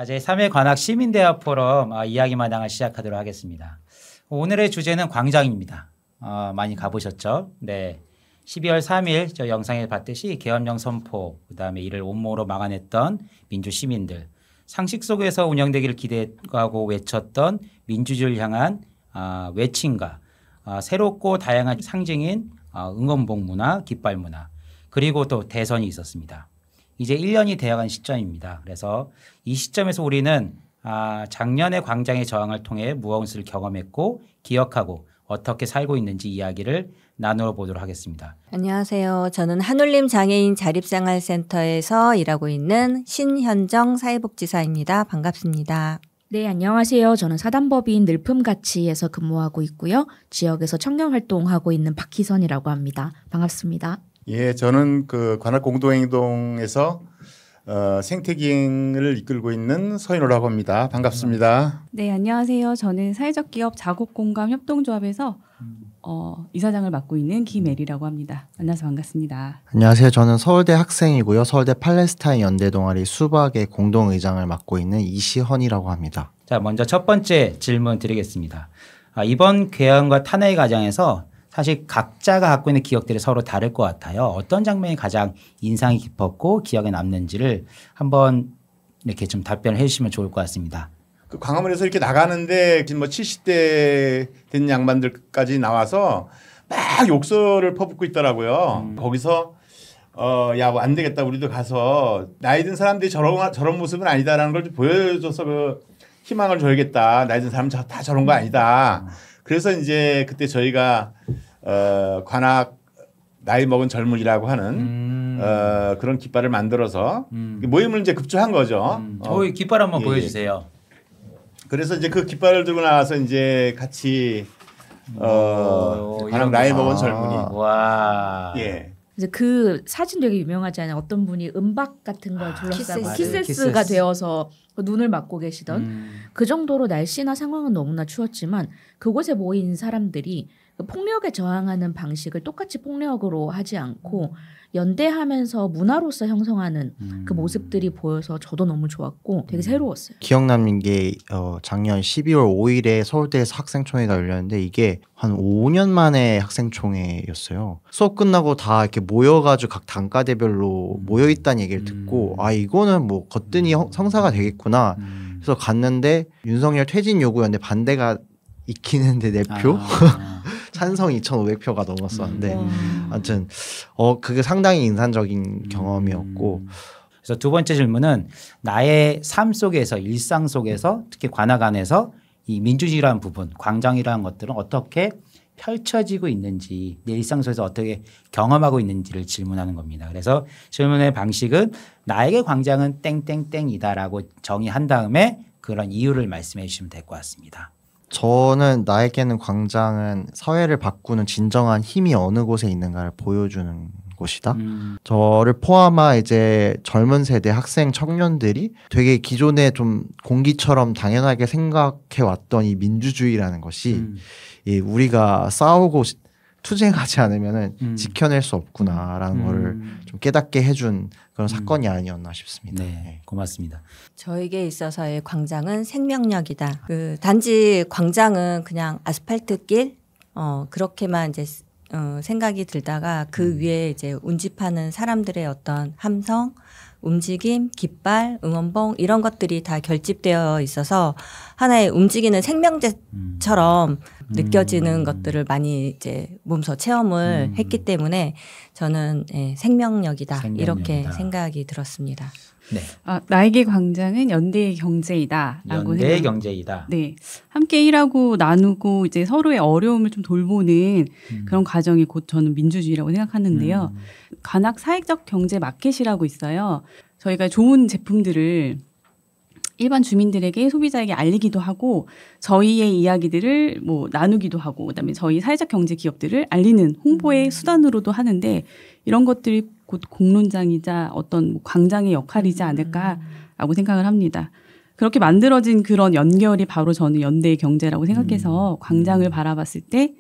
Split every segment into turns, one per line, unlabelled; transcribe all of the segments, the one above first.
제3회 관악 시민대화 포럼 이야기 마당을 시작하도록 하겠습니다. 오늘의 주제는 광장입니다. 많이 가보셨죠? 네. 12월 3일 저 영상에 봤듯이 계엄령 선포, 그다음에 이를 온몸으로 막아냈던 민주 시민들, 상식 속에서 운영되기를 기대하고 외쳤던 민주주의를 향한 외침과 새롭고 다양한 상징인 응원봉 문화, 깃발 문화, 그리고 또 대선이 있었습니다. 이제 1년이 되어간 시점입니다. 그래서 이 시점에서 우리는 작년의 광장의 저항을 통해 무엇을 경험했고 기억하고 어떻게 살고 있는지 이야기를 나누어 보도록 하겠습니다.
안녕하세요. 저는 한울림 장애인 자립생활센터에서 일하고 있는 신현정 사회복지사입니다. 반갑습니다.
네, 안녕하세요. 저는 사단법인 늘품가치에서 근무하고 있고요. 지역에서 청년활동하고 있는 박희선이라고 합니다. 반갑습니다.
예, 저는 그 관악 공동행동에서 생태기행을 이끌고 있는 서인호라고 합니다. 반갑습니다.
네, 안녕하세요. 저는 사회적 기업 작업공감 협동조합에서 이사장을 맡고 있는 김혜리라고 합니다. 만나서 반갑습니다.
안녕하세요. 저는 서울대 학생이고요. 서울대 팔레스타인 연대 동아리 수박의 공동의장을 맡고 있는 이시헌이라고 합니다.
자, 먼저 첫 번째 질문 드리겠습니다. 이번 계엄과 탄핵의 과정에서 사실 각자가 갖고 있는 기억들이 서로 다를 것 같아요. 어떤 장면이 가장 인상이 깊었고 기억에 남는지를 한번 이렇게 좀 답변을 해주시면 좋을 것 같습니다.
그 광화문에서 이렇게 나가는데 지금 뭐 70대 된 양반들까지 나와서 막 욕설을 퍼붓고 있더라고요. 거기서 야, 뭐 안 되겠다. 우리도 가서 나이 든 사람들이 저런 모습은 아니다라는 걸 좀 보여줘서 그 희망을 줘야겠다. 나이 든 사람은 다 저런 거 아니다. 그래서 이제 그때 저희가 관악 나이 먹은 젊은이라고 하는 그런 깃발을 만들어서 모임을 이제 급조한 거죠.
저희 깃발 한번 보여주세요.
그래서 이제 그 깃발을 들고 나와서 이제 같이 관악 나이 먹은 젊은이.
와.
예.
그래서 그 사진 되게 유명하잖아요. 어떤 분이 은박 같은 걸 둘러싸고 키세스가 되어서 눈을 막고 계시던 그 정도로 날씨나 상황은 너무나 추웠지만 그곳에 모인 사람들이 그 폭력에 저항하는 방식을 똑같이 폭력으로 하지 않고 연대하면서 문화로서 형성하는 그 모습들이 보여서 저도 너무 좋았고 되게 새로웠어요.
기억 남는 게 작년 12월 5일에 서울대에서 학생총회가 열렸는데 이게 한 5년 만에 학생총회였어요. 수업 끝나고 다 이렇게 모여가지고 각 단과대별로 모여있다는 얘기를 듣고 이거는 뭐 거뜬히 성사가 되겠구나. 그래서 갔는데 윤석열 퇴진 요구였는데 반대가 익히는데 4표? 찬성 2,500표가 넘었었는데 아무튼 그게 상당히 인상적인 경험이었고
그래서 두 번째 질문은 나의 삶 속에서 일상 속에서 특히 관악 안에서 이 민주주의라는 부분 광장이라는 것들은 어떻게 펼쳐지고 있는지 내 일상 속에서 어떻게 경험하고 있는지를 질문하는 겁니다. 그래서 질문의 방식은 나에게 광장은 땡땡땡이다라고 정의한 다음에 그런 이유를 말씀해 주시면 될 것 같습니다.
저는 나에게는 광장은 사회를 바꾸는 진정한 힘이 어느 곳에 있는가를 보여주는 곳이다. 저를 포함한 이제 젊은 세대 학생 청년들이 되게 기존에 좀 공기처럼 당연하게 생각해 왔던 이 민주주의라는 것이 우리가 싸우고 투쟁하지 않으면은 지켜낼 수 없구나라는 거를 좀 깨닫게 해준 그런 사건이 아니었나 싶습니다.
네, 고맙습니다.
저에게 있어서의 광장은 생명력이다. 그 단지 광장은 그냥 아스팔트길 그렇게만 이제 생각이 들다가 그 위에 이제 운집하는 사람들의 어떤 함성, 움직임, 깃발, 응원봉 이런 것들이 다 결집되어 있어서 하나의 움직이는 생명체처럼 느껴지는 것들을 많이 이제 몸소 체험을 했기 때문에 저는 생명력이다 이렇게 생각이 들었습니다.
네.
나에게 광장은 연대의 경제이다라고
연대의 경제이다.
네, 함께 일하고 나누고 이제 서로의 어려움을 좀 돌보는 그런 과정이 곧 저는 민주주의라고 생각하는데요. 관악 사회적 경제 마켓이라고 있어요. 저희가 좋은 제품들을 일반 주민들에게 소비자에게 알리기도 하고 저희의 이야기들을 뭐 나누기도 하고 그다음에 저희 사회적 경제 기업들을 알리는 홍보의 수단으로도 하는데 이런 것들이 곧 공론장이자 어떤 뭐 광장의 역할이지 않을까라고 생각을 합니다. 그렇게 만들어진 그런 연결이 바로 저는 연대의 경제라고 생각해서 광장을 바라봤을 때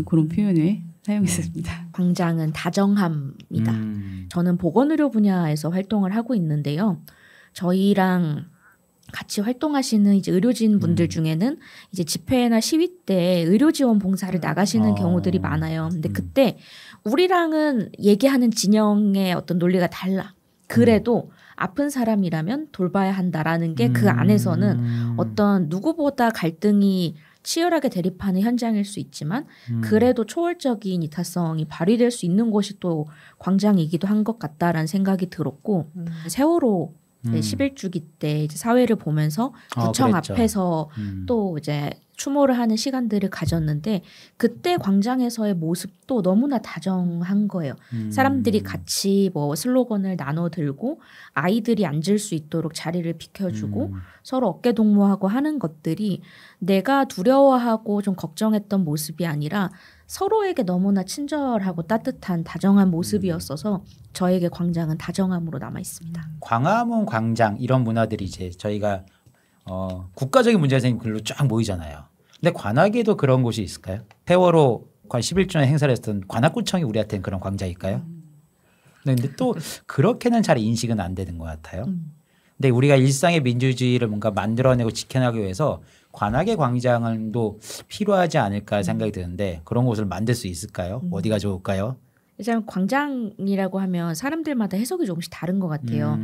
그런 표현을 사용했습니다.
광장은 다정함이다. 저는 보건의료 분야에서 활동을 하고 있는데요. 저희랑 같이 활동하시는 이제 의료진 분들 중에는 이제 집회나 시위 때 의료 지원 봉사를 나가시는 경우들이 많아요. 근데 그때 우리랑은 얘기하는 진영의 어떤 논리가 달라. 그래도 아픈 사람이라면 돌봐야 한다라는 게 그 안에서는 어떤 누구보다 갈등이 치열하게 대립하는 현장일 수 있지만 그래도 초월적인 이타성이 발휘될 수 있는 곳이 또 광장이기도 한 것 같다라는 생각이 들었고 세월호 11주기 때 이제 사회를 보면서 구청 앞에서 또 이제 추모를 하는 시간들을 가졌는데 그때 광장에서의 모습도 너무나 다정한 거예요. 사람들이 같이 뭐 슬로건을 나눠 들고 아이들이 앉을 수 있도록 자리를 비켜주고 서로 어깨 동무하고 하는 것들이 내가 두려워하고 좀 걱정했던 모습이 아니라 서로에게 너무나 친절하고 따뜻한 다정한 모습이었어서 저에게 광장은 다정함으로 남아 있습니다.
광화문 광장 이런 문화들이 이제 저희가 국가적인 문제에서 글로 쫙 모이잖아요. 근데 관악에도 그런 곳이 있을까요? 세월호 11주년 행사를 했던 관악구청이 우리한테는 그런 광장일까요? 근데 또 그렇게는 잘 인식은 안 되는 것 같아요. 근데 우리가 일상의 민주주의를 뭔가 만들어내고 지켜나가기 위해서 관악의 광장도 필요하지 않을까 생각이 드는데 그런 곳을 만들 수 있을까요? 어디가 좋을까요?
일단 광장이라고 하면 사람들마다 해석이 조금씩 다른 것 같아요.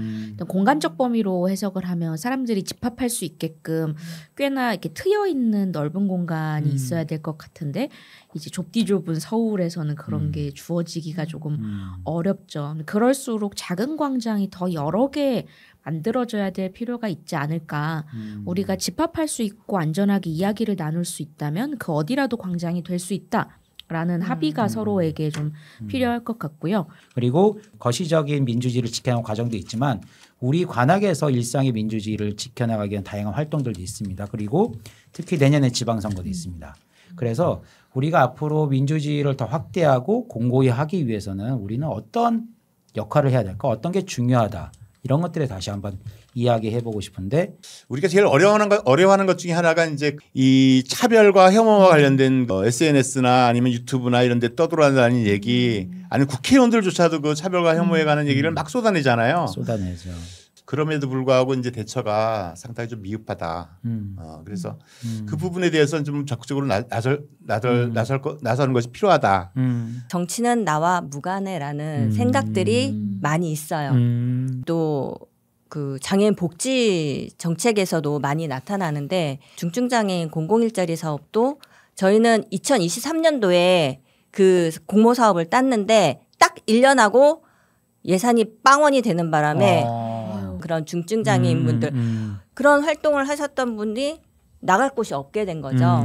공간적 범위로 해석을 하면 사람들이 집합할 수 있게끔 꽤나 이렇게 트여 있는 넓은 공간이 있어야 될 것 같은데 이제 좁디 좁은 서울에서는 그런 게 주어지기가 조금 어렵죠. 그럴수록 작은 광장이 더 여러 개 만들어져야 될 필요가 있지 않을까. 우리가 집합할 수 있고 안전하게 이야기를 나눌 수 있다면 그 어디라도 광장이 될 수 있다. 라는 합의가 서로에게 좀 필요할 것 같고요.
그리고 거시적인 민주주의를 지켜나가는 과정도 있지만 우리 관악에서 일상의 민주주의를 지켜나가기 위한 다양한 활동들도 있습니다. 그리고 특히 내년에 지방선거도 있습니다. 그래서 우리가 앞으로 민주주의를 더 확대하고 공고히 하기 위해서는 우리는 어떤 역할을 해야 될까? 어떤 게 중요하다. 이런 것들에 다시 한번 이야기해보고 싶은데
우리가 제일 어려워하는 것 중에 하나가 이제 이 차별과 혐오와 관련된 SNS나 아니면 유튜브나 이런 데 떠돌아다니는 얘기 아니면 국회의원들조차도 그 차별과 혐오에 관한 얘기를 막 쏟아내잖아요.
쏟아내죠.
그럼에도 불구하고 이제 대처가 상당히 좀 미흡하다. 그래서 그 부분에 대해서는 좀 적극적으로 나서는 것이 필요하다.
정치는 나와 무관해라는 생각들이 많이 있어요. 또 그 장애인 복지 정책에서도 많이 나타나는데 중증장애인 공공일자리 사업도 저희는 2023년도에 그 공모 사업을 땄는데 딱 1년 하고 예산이 빵원이 되는 바람에 그런 중증장애인 분들 그런 활동을 하셨던 분이 나갈 곳이 없게 된 거죠.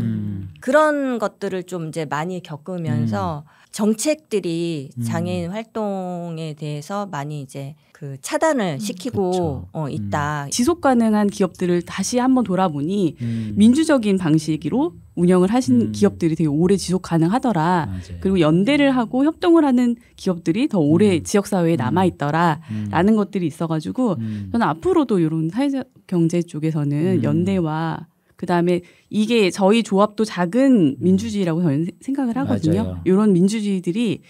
그런 것들을 좀 이제 많이 겪으면서 정책들이 장애인 활동에 대해서 많이 이제 그 차단을 시키고 있다.
지속 가능한 기업들을 다시 한번 돌아보니 민주적인 방식으로 운영을 하신 기업들이 되게 오래 지속 가능하더라.
맞아요.
그리고 연대를 하고 협동을 하는 기업들이 더 오래 지역사회에 남아있더라. 라는 것들이 있어가지고 저는 앞으로도 이런 사회적 경제 쪽에서는 연대와 그다음에 이게 저희 조합도 작은 민주주의라고 저는 생각을 하거든요.
맞아요.
이런 민주주의들이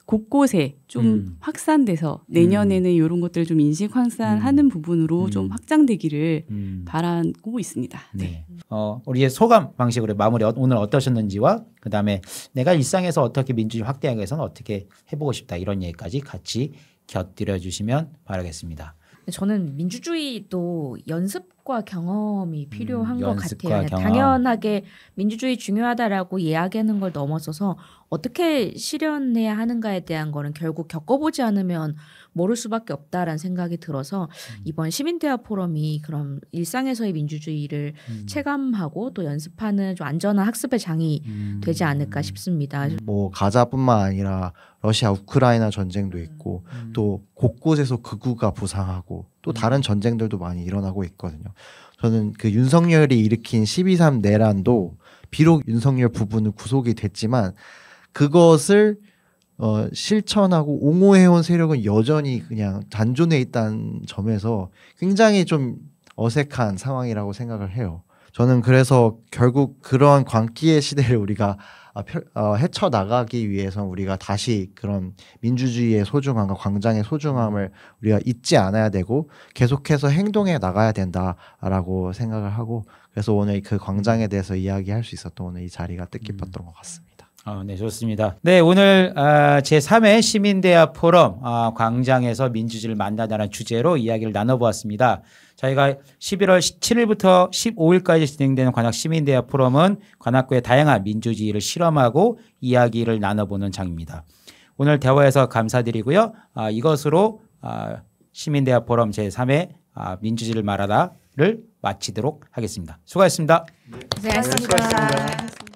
곳곳에 좀 확산돼서 내년에는 이런 것들을 좀 인식 확산하는 부분으로 좀 확장되기를 바라고 있습니다.
네. 우리의 소감 방식으로 마무리 오늘 어떠셨는지와 그다음에 내가 일상에서 어떻게 민주주의 확대하기 위해서는 어떻게 해보고 싶다 이런 얘기까지 같이 곁들여 주시면 바라겠습니다.
저는 민주주의도 연습과 경험이 필요한 것
연습과
같아요.
경험.
당연하게 민주주의 중요하다라고 이야기하는 걸 넘어서서 어떻게 실현해야 하는가에 대한 거는 결국 겪어보지 않으면 모를 수밖에 없다라는 생각이 들어서 이번 시민대화 포럼이 그럼 일상에서의 민주주의를 체감하고 또 연습하는 좀 안전한 학습의 장이 되지 않을까 싶습니다.
뭐 가자뿐만 아니라 러시아 우크라이나 전쟁도 있고 또 곳곳에서 극우가 부상하고 또 다른 전쟁들도 많이 일어나고 있거든요. 저는 그 윤석열이 일으킨 12.3 내란도 비록 윤석열 부부는 구속이 됐지만 그것을 실천하고 옹호해온 세력은 여전히 그냥 단존해 있다는 점에서 굉장히 좀 어색한 상황이라고 생각을 해요. 저는 그래서 결국 그런 광기의 시대를 우리가 헤쳐나가기 위해서 우리가 다시 그런 민주주의의 소중함과 광장의 소중함을 우리가 잊지 않아야 되고 계속해서 행동해 나가야 된다라고 생각을 하고 그래서 오늘 그 광장에 대해서 이야기할 수 있었던 오늘 이 자리가 뜻깊었던 것 같습니다.
네, 좋습니다. 네, 오늘 제3회 시민대화 포럼 광장에서 민주주의를 만나자는 주제로 이야기를 나눠보았습니다. 저희가 11월 17일부터 15일까지 진행되는 관악 시민대화 포럼은 관악구의 다양한 민주주의를 실험하고 이야기를 나눠보는 장입니다. 오늘 대화에서 감사드리고요. 이것으로 시민대화 포럼 제3회 민주주의를 말하다를 마치도록 하겠습니다. 수고하셨습니다.
고생하셨습니다.